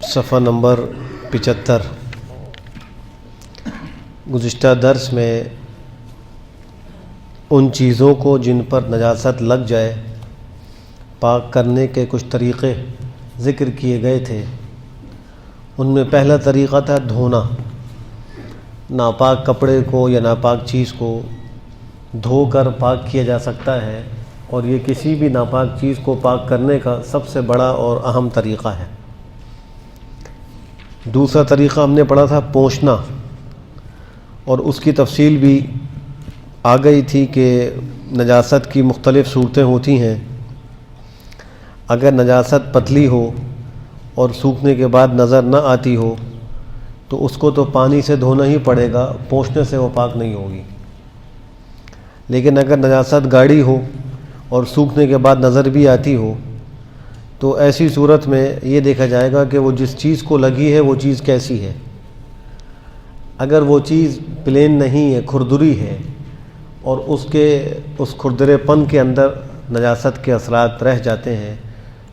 صفحہ نمبر 75۔ گزشتہ درس میں ان چیزوں کو جن پر نجاست لگ جائے پاک کرنے کے کچھ طریقے ذکر کیے گئے تھے۔ ان میں پہلا طریقہ تھا دھونا۔ ناپاک کپڑے کو یا ناپاک چیز کو دھو کر پاک کیا جا سکتا ہے، اور یہ کسی بھی ناپاک چیز کو پاک کرنے کا سب سے بڑا اور اہم طریقہ ہے۔ دوسرا طریقہ ہم نے پڑھا تھا پوچھنا، اور اس کی تفصیل بھی آ گئی تھی کہ نجاست کی مختلف صورتیں ہوتی ہیں۔ اگر نجاست پتلی ہو اور سوکھنے کے بعد نظر نہ آتی ہو تو اس کو تو پانی سے دھونا ہی پڑے گا، پوچھنے سے وہ پاک نہیں ہوگی۔ لیکن اگر نجاست گاڑھی ہو اور سوکھنے کے بعد نظر بھی آتی ہو تو ایسی صورت میں یہ دیکھا جائے گا کہ وہ جس چیز کو لگی ہے وہ چیز کیسی ہے۔ اگر وہ چیز پلین نہیں ہے، کھردری ہے، اور اس کھردرے پن کے اندر نجاست کے اثرات رہ جاتے ہیں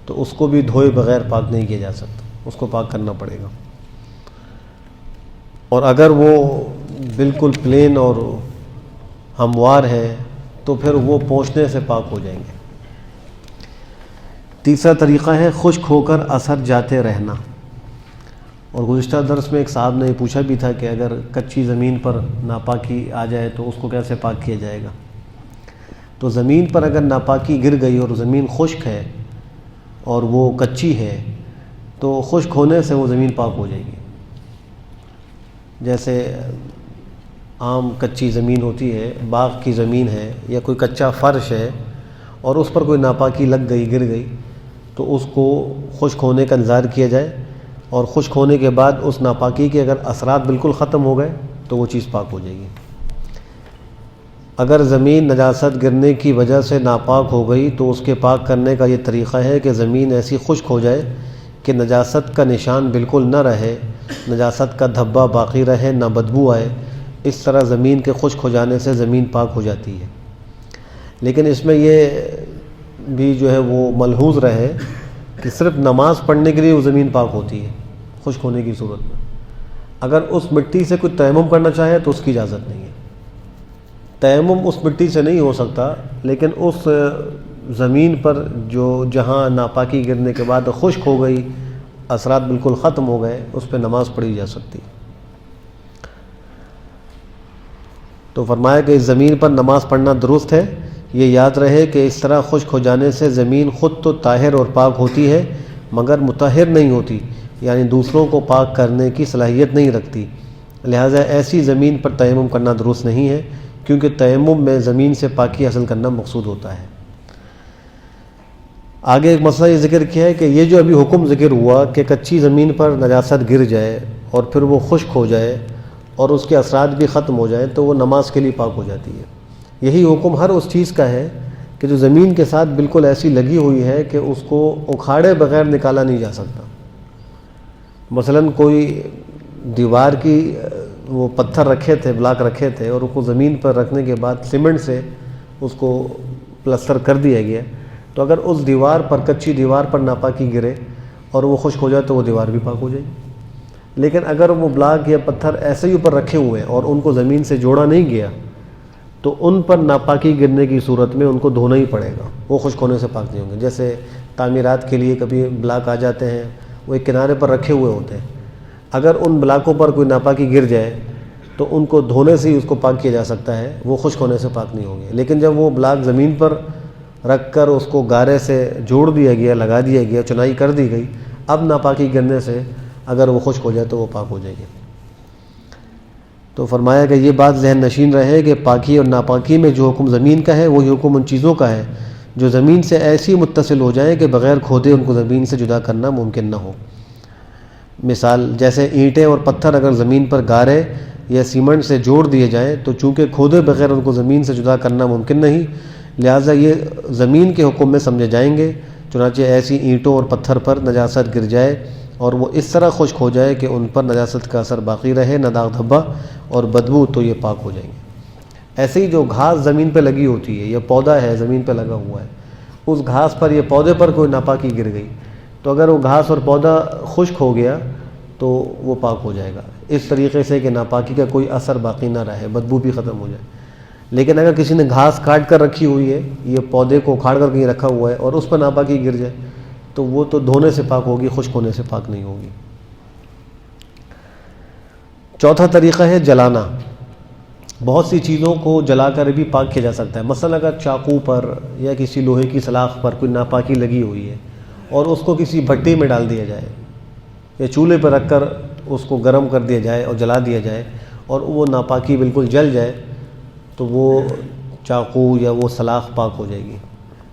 تو اس کو بھی دھوئے بغیر پاک نہیں کیا جا سکتا، اس کو پاک کرنا پڑے گا۔ اور اگر وہ بالکل پلین اور ہموار ہے تو پھر وہ پوچھنے سے پاک ہو جائیں گے۔ تیسرا طریقہ ہے خشک ہو کر اثر جاتے رہنا۔ اور گزشتہ درس میں ایک صاحب نے پوچھا بھی تھا کہ اگر کچی زمین پر ناپاکی آ جائے تو اس کو کیسے پاک کیا جائے گا۔ تو زمین پر اگر ناپاکی گر گئی اور زمین خشک ہے اور وہ کچی ہے تو خشک ہونے سے وہ زمین پاک ہو جائے گی۔ جیسے عام کچی زمین ہوتی ہے، باغ کی زمین ہے یا کوئی کچا فرش ہے اور اس پر کوئی ناپاکی لگ گئی، گر گئی، تو اس کو خشک ہونے کا انتظار کیا جائے، اور خشک ہونے کے بعد اس ناپاکی کے اگر اثرات بالکل ختم ہو گئے تو وہ چیز پاک ہو جائے گی۔ اگر زمین نجاست گرنے کی وجہ سے ناپاک ہو گئی تو اس کے پاک کرنے کا یہ طریقہ ہے کہ زمین ایسی خشک ہو جائے کہ نجاست کا نشان بالکل نہ رہے، نجاست کا دھبا باقی رہے، نہ بدبو آئے۔ اس طرح زمین کے خشک ہو جانے سے زمین پاک ہو جاتی ہے۔ لیکن اس میں یہ بھی جو ہے وہ ملحوظ رہے کہ صرف نماز پڑھنے کے لیے وہ زمین پاک ہوتی ہے خشک ہونے کی صورت میں۔ اگر اس مٹی سے کوئی تیمم کرنا چاہے تو اس کی اجازت نہیں ہے۔ تیمم اس مٹی سے نہیں ہو سکتا، لیکن اس زمین پر جہاں ناپاکی گرنے کے بعد خشک ہو گئی، اثرات بالکل ختم ہو گئے، اس پہ نماز پڑھی جا سکتی ہے۔ تو فرمایا کہ اس زمین پر نماز پڑھنا درست ہے۔ یہ یاد رہے کہ اس طرح خشک ہو جانے سے زمین خود تو طاہر اور پاک ہوتی ہے مگر مطہر نہیں ہوتی، یعنی دوسروں کو پاک کرنے کی صلاحیت نہیں رکھتی۔ لہٰذا ایسی زمین پر تیمم کرنا درست نہیں ہے، کیونکہ تیمم میں زمین سے پاکی حاصل کرنا مقصود ہوتا ہے۔ آگے ایک مسئلہ یہ ذکر کیا ہے کہ یہ جو ابھی حکم ذکر ہوا کہ کچی زمین پر نجاست گر جائے اور پھر وہ خشک ہو جائے اور اس کے اثرات بھی ختم ہو جائیں تو وہ نماز کے لیے پاک ہو جاتی ہے۔ یہی حکم ہر اس چیز کا ہے کہ جو زمین کے ساتھ بالکل ایسی لگی ہوئی ہے کہ اس کو اکھاڑے بغیر نکالا نہیں جا سکتا۔ مثلاً کوئی دیوار کی وہ پتھر رکھے تھے، بلاک رکھے تھے، اور اس کو زمین پر رکھنے کے بعد سیمنٹ سے اس کو پلسٹر کر دیا گیا، تو اگر اس دیوار پر، کچی دیوار پر ناپاکی گرے اور وہ خشک ہو جائے تو وہ دیوار بھی پاک ہو جائے گی۔ لیکن اگر وہ بلاک یا پتھر ایسے ہی اوپر رکھے ہوئے ہیں اور ان کو زمین سے جوڑا نہیں گیا تو ان پر ناپاکی گرنے کی صورت میں ان کو دھونا ہی پڑے گا، وہ خشک ہونے سے پاک نہیں ہوں گے۔ جیسے تعمیرات کے لیے کبھی بلاک آ جاتے ہیں، وہ ایک کنارے پر رکھے ہوئے ہوتے ہیں، اگر ان بلاکوں پر کوئی ناپاکی گر جائے تو ان کو دھونے سے ہی اس کو پاک کیا جا سکتا ہے، وہ خشک ہونے سے پاک نہیں ہوں گے۔ لیکن جب وہ بلاک زمین پر رکھ کر اس کو گارے سے جوڑ دیا گیا، لگا دیا گیا، چنائی کر دی گئی، اب ناپاکی گرنے سے اگر وہ خشک ہو جائے تو وہ پاک ہو جائے گی۔ تو فرمایا کہ یہ بات ذہن نشین رہے کہ پاکی اور ناپاکی میں جو حکم زمین کا ہے وہی حکم ان چیزوں کا ہے جو زمین سے ایسی متصل ہو جائیں کہ بغیر کھودے ان کو زمین سے جدا کرنا ممکن نہ ہو۔ مثال جیسے اینٹیں اور پتھر اگر زمین پر گارے یا سیمنٹ سے جوڑ دیے جائیں تو چونکہ کھودے بغیر ان کو زمین سے جدا کرنا ممکن نہیں، لہٰذا یہ زمین کے حکم میں سمجھے جائیں گے۔ چنانچہ ایسی اینٹوں اور پتھر پر نجاست گر جائے اور وہ اس طرح خشک ہو جائے کہ ان پر نجاست کا اثر باقی رہے، نہ داغ دھبا اور بدبو، تو یہ پاک ہو جائیں گے۔ ایسے ہی جو گھاس زمین پہ لگی ہوتی ہے یا پودا ہے زمین پہ لگا ہوا ہے اس گھاس پر یا پودے پر کوئی ناپاکی گر گئی تو اگر وہ گھاس اور پودا خشک ہو گیا تو وہ پاک ہو جائے گا، اس طریقے سے کہ ناپاکی کا کوئی اثر باقی نہ رہے، بدبو بھی ختم ہو جائے۔ لیکن اگر کسی نے گھاس کاٹ کر رکھی ہوئی ہے، یہ پودے کو کھاڑ کر کہیں رکھا ہوا ہے اور اس پر ناپاکی گر جائے تو وہ تو دھونے سے پاک ہوگی، خشک ہونے سے پاک نہیں ہوگی۔ چوتھا طریقہ ہے جلانا۔ بہت سی چیزوں کو جلا کر بھی پاک کیا جا سکتا ہے۔ مثلا اگر چاقو پر یا کسی لوہے کی سلاخ پر کوئی ناپاکی لگی ہوئی ہے اور اس کو کسی بھٹی میں ڈال دیا جائے یا چولہے پر رکھ کر اس کو گرم کر دیا جائے اور جلا دیا جائے اور وہ ناپاکی بالکل جل جائے تو وہ چاقو یا وہ سلاخ پاک ہو جائے گی۔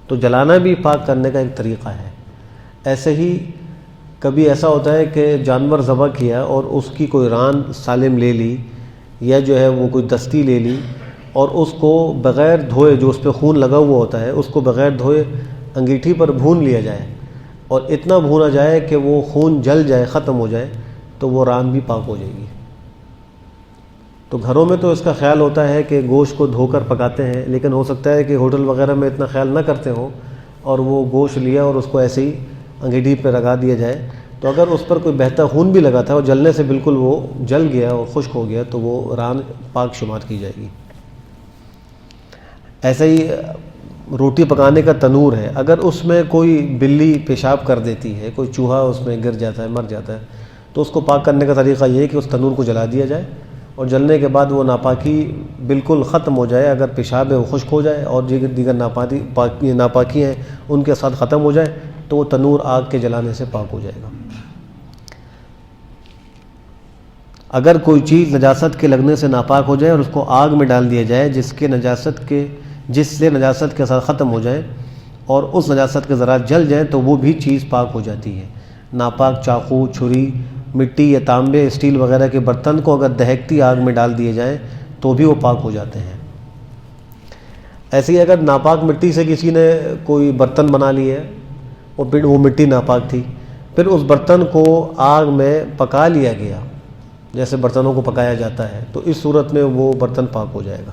تو جلانا بھی پاک کرنے کا ایک طریقہ ہے۔ ایسے ہی کبھی ایسا ہوتا ہے کہ جانور ذبح کیا اور اس کی کوئی ران سالم لے لی یا جو ہے وہ کوئی دستی لے لی اور اس کو بغیر دھوئے، جو اس پہ خون لگا ہوا ہوتا ہے، اس کو بغیر دھوئے انگیٹھی پر بھون لیا جائے اور اتنا بھونا جائے کہ وہ خون جل جائے، ختم ہو جائے، تو وہ ران بھی پاک ہو جائے گی۔ تو گھروں میں تو اس کا خیال ہوتا ہے کہ گوشت کو دھو کر پکاتے ہیں، لیکن ہو سکتا ہے کہ ہوٹل وغیرہ میں اتنا خیال نہ کرتے ہوں اور وہ گوشت لیا اور اس کو ایسے ہی انگیٹھی پہ لگا دیا جائے، تو اگر اس پر کوئی بہتا خون بھی لگا تھا اور جلنے سے بالکل وہ جل گیا اور خشک ہو گیا تو وہ ران پاک شمار کی جائے گی۔ ایسے ہی روٹی پکانے کا تنور ہے، اگر اس میں کوئی بلی پیشاب کر دیتی ہے، کوئی چوہا اس میں گر جاتا ہے، مر جاتا ہے، تو اس کو پاک کرنے کا طریقہ یہ ہے کہ اس تنور کو جلا دیا جائے اور جلنے کے بعد وہ ناپاکی بالکل ختم ہو جائے۔ اگر پیشاب ہے وہ خشک ہو جائے اور دیگر ناپاکی ہیں ان کے ساتھ ختم ہو جائے تو وہ تنور آگ کے جلانے سے پاک ہو جائے گا۔ اگر کوئی چیز نجاست کے لگنے سے ناپاک ہو جائے اور اس کو آگ میں ڈال دیا جائے جس سے نجاست کے ساتھ ختم ہو جائے اور اس نجاست کے ذرات جل جائیں تو وہ بھی چیز پاک ہو جاتی ہے۔ ناپاک چاقو، چھری، مٹی یا تانبے، اسٹیل وغیرہ کے برتن کو اگر دہکتی آگ میں ڈال دیے جائیں تو بھی وہ پاک ہو جاتے ہیں۔ ایسے ہی اگر ناپاک مٹی سے کسی نے کوئی برتن بنا لی ہے اور پھر وہ مٹی ناپاک تھی، پھر اس برتن کو آگ میں پکا لیا گیا جیسے برتنوں کو پکایا جاتا ہے، تو اس صورت میں وہ برتن پاک ہو جائے گا۔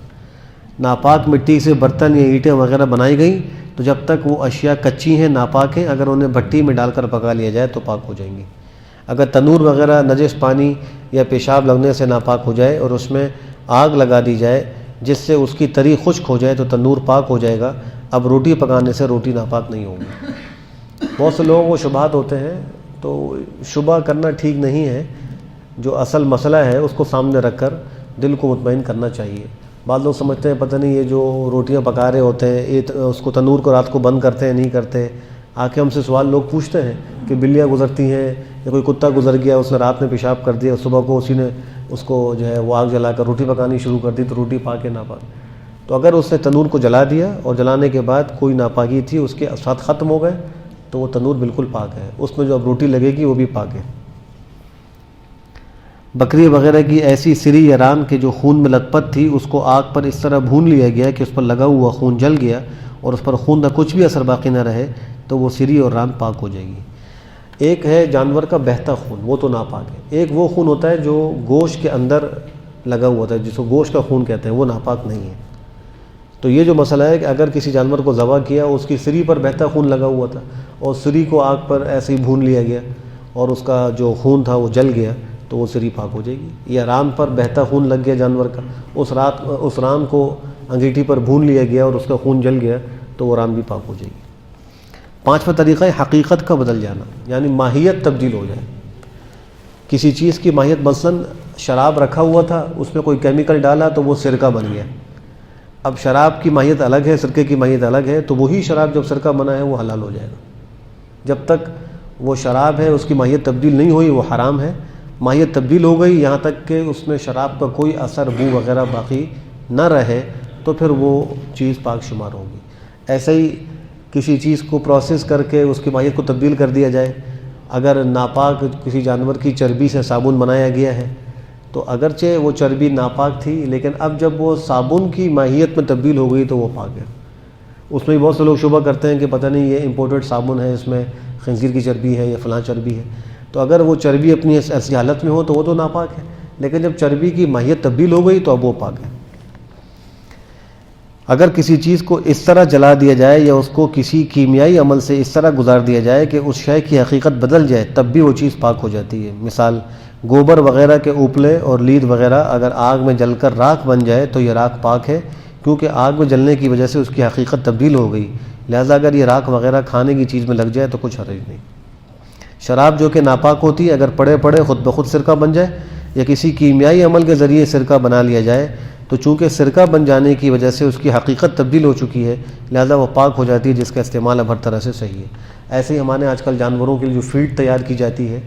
ناپاک مٹی سے برتن یا اینٹیں وغیرہ بنائی گئیں تو جب تک وہ اشیاء کچی ہیں، ناپاک ہیں، اگر انہیں بھٹی میں ڈال کر پکا لیا جائے تو پاک ہو جائیں گی۔ اگر تنور وغیرہ نجس پانی یا پیشاب لگنے سے ناپاک ہو جائے اور اس میں آگ لگا دی جائے جس سے اس کی تری خشک ہو جائے تو تنور پاک ہو جائے گا۔ اب روٹی پکانے سے روٹی ناپاک نہیں ہوگی۔ بہت سے لوگوں کو شبہات ہوتے ہیں، تو شبہ کرنا ٹھیک نہیں ہے۔ جو اصل مسئلہ ہے اس کو سامنے رکھ کر دل کو مطمئن کرنا چاہیے۔ بعض لوگ سمجھتے ہیں پتہ نہیں یہ جو روٹیاں پکا رہے ہوتے ہیں اس کو تنور کو رات کو بند کرتے ہیں نہیں کرتے۔ آ کے ہم سے سوال لوگ پوچھتے ہیں کہ بلیاں گزرتی ہیں یا کوئی کتا گزر گیا، اس نے رات میں پیشاب کر دیا، صبح کو اسی نے اس کو جو ہے وہ آگ جلا کر روٹی پکانی شروع کر دی تو روٹی پاک ہے ناپاک؟ تو اگر اس نے تنور کو جلا دیا اور جلانے کے بعد کوئی ناپاکی تھی اس کے ساتھ ختم ہو گئے تو وہ تنور بالکل پاک ہے، اس میں جو اب روٹی لگے گی وہ بھی پاک ہے۔ بکری وغیرہ کی ایسی سری یا ران کے جو خون میں لت پت تھی اس کو آگ پر اس طرح بھون لیا گیا کہ اس پر لگا ہوا خون جل گیا اور اس پر خون کا کچھ بھی اثر باقی نہ رہے تو وہ سری اور ران پاک ہو جائے گی۔ ایک ہے جانور کا بہتا خون، وہ تو ناپاک ہے۔ ایک وہ خون ہوتا ہے جو گوشت کے اندر لگا ہوا ہوتا ہے جس کو گوشت کا خون کہتے ہیں، وہ ناپاک نہیں ہے۔ تو یہ جو مسئلہ ہے کہ اگر کسی جانور کو ذبح کیا اس کی سری پر بہتا خون لگا ہوا تھا اور سری کو آگ پر ایسے ہی بھون لیا گیا اور اس کا جو خون تھا وہ جل گیا تو وہ سری پاک ہو جائے گی۔ یا ران پر بہتا خون لگ گیا جانور کا، اس ران کو انگیٹھی پر بھون لیا گیا اور اس کا خون جل گیا تو وہ ران بھی پاک ہو جائے گی۔ پانچواں طریقہ ہے حقیقت کا بدل جانا، یعنی ماہیت تبدیل ہو جائے۔ کسی چیز کی ماہیت، مثلا شراب رکھا ہوا تھا اس میں کوئی کیمیکل ڈالا تو وہ سرکہ بن گیا۔ اب شراب کی ماہیت الگ ہے، سرکے کی ماہیت الگ ہے، تو وہی شراب جب سرکہ بنا ہے وہ حلال ہو جائے گا۔ جب تک وہ شراب ہے اس کی ماہیت تبدیل نہیں ہوئی وہ حرام ہے۔ ماہیت تبدیل ہو گئی یہاں تک کہ اس میں شراب کا کوئی اثر، بو وغیرہ باقی نہ رہے تو پھر وہ چیز پاک شمار ہوگی۔ ایسے ہی کسی چیز کو پروسیس کر کے اس کی ماہیت کو تبدیل کر دیا جائے۔ اگر ناپاک کسی جانور کی چربی سے صابن بنایا گیا ہے تو اگرچہ وہ چربی ناپاک تھی لیکن اب جب وہ صابن کی ماہیت میں تبدیل ہو گئی تو وہ پاک ہے۔ اس میں بہت سے لوگ شبہ کرتے ہیں کہ پتہ نہیں یہ امپورٹڈ صابن ہے، اس میں خنزیر کی چربی ہے یا فلاں چربی ہے، تو اگر وہ چربی اپنی ایسی حالت میں ہو تو وہ تو ناپاک ہے، لیکن جب چربی کی ماہیت تبدیل ہو گئی تو اب وہ پاک ہے۔ اگر کسی چیز کو اس طرح جلا دیا جائے یا اس کو کسی کیمیائی عمل سے اس طرح گزار دیا جائے کہ اس شے کی حقیقت بدل جائے تب بھی وہ چیز پاک ہو جاتی ہے۔ مثال گوبر وغیرہ کے اوپلے اور لید وغیرہ اگر آگ میں جل کر راکھ بن جائے تو یہ راکھ پاک ہے، کیونکہ آگ میں جلنے کی وجہ سے اس کی حقیقت تبدیل ہو گئی، لہذا اگر یہ راکھ وغیرہ کھانے کی چیز میں لگ جائے تو کچھ حرج نہیں۔ شراب جو کہ ناپاک ہوتی ہے اگر پڑے پڑے خود بخود سرکہ بن جائے یا کسی کیمیائی عمل کے ذریعے سرکہ بنا لیا جائے تو چونکہ سرکہ بن جانے کی وجہ سے اس کی حقیقت تبدیل ہو چکی ہے، لہذا وہ پاک ہو جاتی ہے، جس کا استعمال اب ہر طرح سے صحیح ہے۔ ایسے ہی ہمارے آج کل جانوروں کے لیے جو فیڈ تیار کی جاتی ہے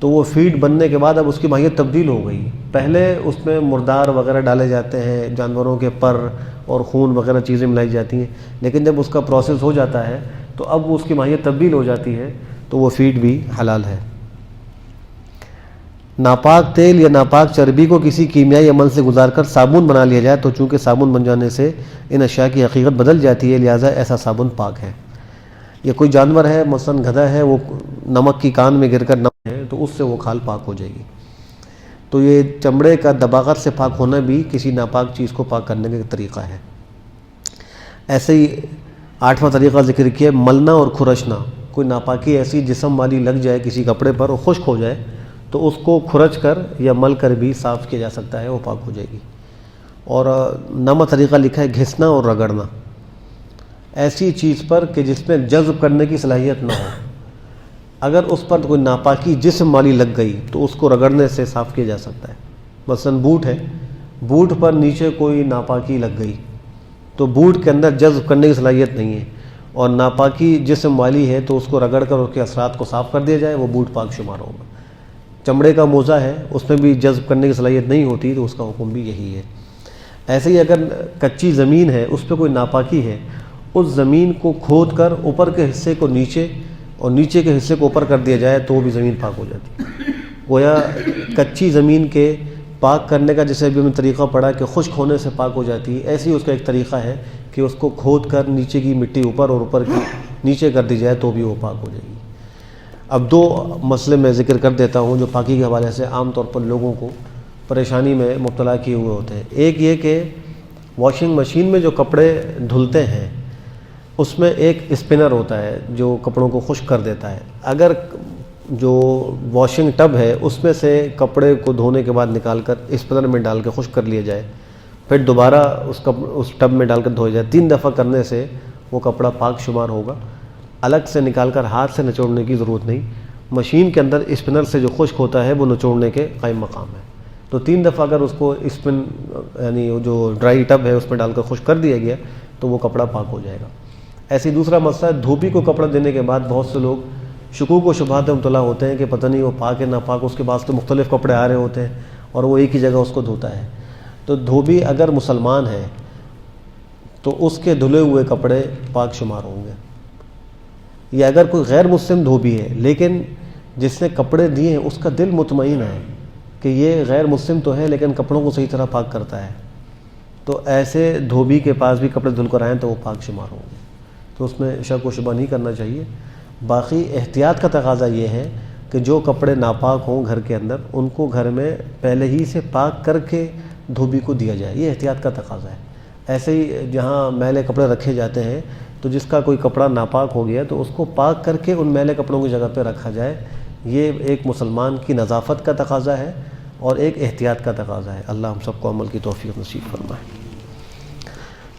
تو وہ فیڈ بننے کے بعد اب اس کی ماہیت تبدیل ہو گئی۔ پہلے اس میں مردار وغیرہ ڈالے جاتے ہیں، جانوروں کے پر اور خون وغیرہ چیزیں ملائی جاتی ہیں، لیکن جب اس کا پروسیس ہو جاتا ہے تو اب اس کی ماہیت تبدیل ہو جاتی ہے تو وہ فیڈ بھی حلال ہے۔ ناپاک تیل یا ناپاک چربی کو کسی کیمیائی عمل سے گزار کر صابن بنا لیا جائے تو چونکہ صابن بن جانے سے ان اشیاء کی حقیقت بدل جاتی ہے، لہٰذا ایسا صابن پاک ہے۔ یا کوئی جانور ہے مثلاً گدھا ہے، وہ نمک کی کان میں گر کر نمک ہے تو اس سے وہ کھال پاک ہو جائے گی۔ تو یہ چمڑے کا دباغت سے پاک ہونا بھی کسی ناپاک چیز کو پاک کرنے کا ایک طریقہ ہے۔ ایسے ہی 8واں طریقہ ذکر کیا، ملنا اور کھرچنا۔ کوئی ناپاکی ایسی جسم والی لگ جائے کسی کپڑے پر اور خشک ہو جائے تو اس کو کھرچ کر یا مل کر بھی صاف کیا جا سکتا ہے، وہ پاک ہو جائے گی۔ اور 9واں طریقہ لکھا ہے گھسنا اور رگڑنا۔ ایسی چیز پر کہ جس میں جذب کرنے کی صلاحیت نہ ہو، اگر اس پر کوئی ناپاکی جسم والی لگ گئی تو اس کو رگڑنے سے صاف کیا جا سکتا ہے۔ مثلاً بوٹ ہے، بوٹ پر نیچے کوئی ناپاکی لگ گئی تو بوٹ کے اندر جذب کرنے کی صلاحیت نہیں ہے اور ناپاکی جسم والی ہے تو اس کو رگڑ کر اس کے اثرات کو صاف کر دیا جائے، وہ بوٹ پاک شمار ہوگا۔ چمڑے کا موزہ ہے، اس میں بھی جذب کرنے کی صلاحیت نہیں ہوتی تو اس کا حکم بھی یہی ہے۔ ایسے ہی اگر کچی زمین ہے، اس پہ کوئی ناپاکی ہے، اس زمین کو کھود کر اوپر کے حصے کو نیچے اور نیچے کے حصے کو اوپر کر دیا جائے تو وہ بھی زمین پاک ہو جاتی ہے۔ گویا کچی زمین کے پاک کرنے کا جیسے ابھی ہم نے طریقہ پڑھا کہ خشک ہونے سے پاک ہو جاتی ہے، ایسے ہی اس کا ایک طریقہ ہے کہ اس کو کھود کر نیچے کی مٹی اوپر اور اوپر کی نیچے کر دی جائے تو بھی وہ پاک ہو جائے گی۔ اب 2 مسئلے میں ذکر کر دیتا ہوں جو پاکی کے حوالے سے عام طور پر لوگوں کو پریشانی میں مبتلا کیے ہوئے ہوتے ہیں۔ ایک یہ کہ واشنگ مشین میں جو کپڑے دھلتے ہیں اس میں ایک اسپنر ہوتا ہے جو کپڑوں کو خشک کر دیتا ہے۔ اگر جو واشنگ ٹب ہے اس میں سے کپڑے کو دھونے کے بعد نکال کر اسپنر میں ڈال کے خشک کر لیا جائے، پھر دوبارہ اس ٹب میں ڈال کر دھویا جائے، 3 دفعہ کرنے سے وہ کپڑا پاک شمار ہوگا۔ الگ سے نکال کر ہاتھ سے نچوڑنے کی ضرورت نہیں، مشین کے اندر اسپنر سے جو خشک ہوتا ہے وہ نچوڑنے کے قائم مقام ہے۔ تو 3 دفعہ اگر اس کو اسپن یعنی جو ڈرائی ٹب ہے اس میں ڈال کر خشک کر دیا گیا تو وہ کپڑا پاک ہو جائے گا۔ ایسی دوسرا مسئلہ ہے، دھوبی کو کپڑا دینے کے بعد بہت سے لوگ شکوک و شبہات میں مبتلا ہوتے ہیں کہ پتہ نہیں وہ پاک ہے ناپاک، اس کے بعد تو مختلف کپڑے آ رہے ہوتے ہیں اور وہ ایک ہی جگہ اس کو دھوتا ہے۔ تو دھوبی اگر مسلمان ہے تو اس کے دھلے ہوئے کپڑے پاک شمار ہوں گے، یا اگر کوئی غیر مسلم دھوبی ہے لیکن جس نے کپڑے دیے ہیں اس کا دل مطمئن ہے کہ یہ غیر مسلم تو ہے لیکن کپڑوں کو صحیح طرح پاک کرتا ہے، تو ایسے دھوبی کے پاس بھی کپڑے دھل کر آئیں تو وہ پاک شمار ہوں گے، تو اس میں شک و شبہ نہیں کرنا چاہیے۔ باقی احتیاط کا تقاضا یہ ہے کہ جو کپڑے ناپاک ہوں گھر کے اندر ان کو گھر میں پہلے ہی سے پاک کر کے دھوبی کو دیا جائے، یہ احتیاط کا تقاضا ہے۔ ایسے ہی جہاں میلے کپڑے رکھے جاتے ہیں تو جس کا کوئی کپڑا ناپاک ہو گیا تو اس کو پاک کر کے ان میلے کپڑوں کی جگہ پہ رکھا جائے، یہ ایک مسلمان کی نظافت کا تقاضا ہے اور ایک احتیاط کا تقاضا ہے۔ اللہ ہم سب کو عمل کی توفیق نصیب فرمائے۔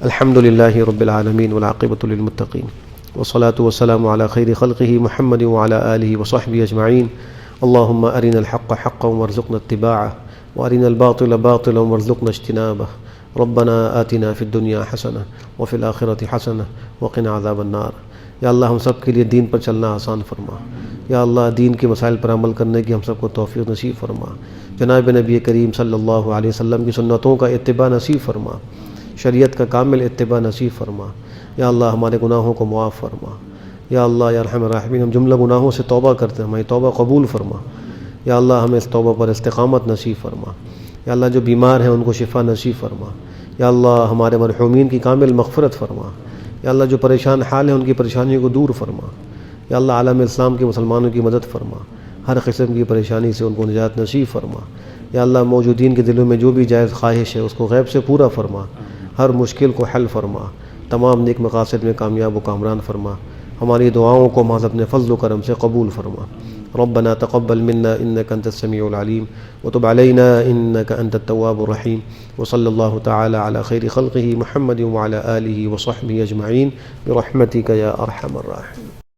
الحمدللہ رب العالمین والعاقبۃ للمتقین والصلاة والسلام علی خیر خلقہ محمد وعلی آلہ وصحبہ اجمعین۔ اللہم ارنا الحق حقا وارزقنا اتباعہ وارنا الباطل باطلا وارزقنا اجتنابہ۔ ربنا آتنا فی الدنیا حسنہ وفی الآخرۃ حسنہ وقنا عذاب النار۔ یا اللہ ہم سب کے لیے دین پر چلنا آسان فرما، یا اللہ دین کے مسائل پر عمل کرنے کی ہم سب کو توفیق نصیب فرما، جناب نبی کریم صلی اللہ علیہ وسلم کی سنتوں کا اتباع نصیب فرما، شریعت کا کامل اتباع نصیب فرما۔ یا اللہ ہمارے گناہوں کو معاف فرما، یا اللہ یا ارحم الراحمین ہم جملہ گناہوں سے توبہ کرتے ہیں، ہماری توبہ قبول فرما۔ یا اللہ ہمیں اس توبہ پر استقامت نصیب فرما۔ یا اللہ جو بیمار ہیں ان کو شفا نصیب فرما۔ یا اللہ ہمارے مرحومین کی کامل مغفرت فرما۔ یا اللہ جو پریشان حال ہیں ان کی پریشانیوں کو دور فرما۔ یا اللہ عالم اسلام کے مسلمانوں کی مدد فرما، ہر قسم کی پریشانی سے ان کو نجات نصیب فرما۔ یا اللہ موجودین کے دلوں میں جو بھی جائز خواہش ہے اس کو غیب سے پورا فرما، ہر مشکل کو حل فرما، تمام نیک مقاصد میں کامیاب و کامران فرما، ہماری دعاؤں کو محض اپنے فضل و کرم سے قبول فرما۔ ربنا تقبل منا انك انت السميع العليم وتب علينا انك انت التواب الرحيم، وصلى الله تعالى على خير خلقه محمد وعلى آله وصحبه اجمعين برحمتك يا ارحم الراحمين۔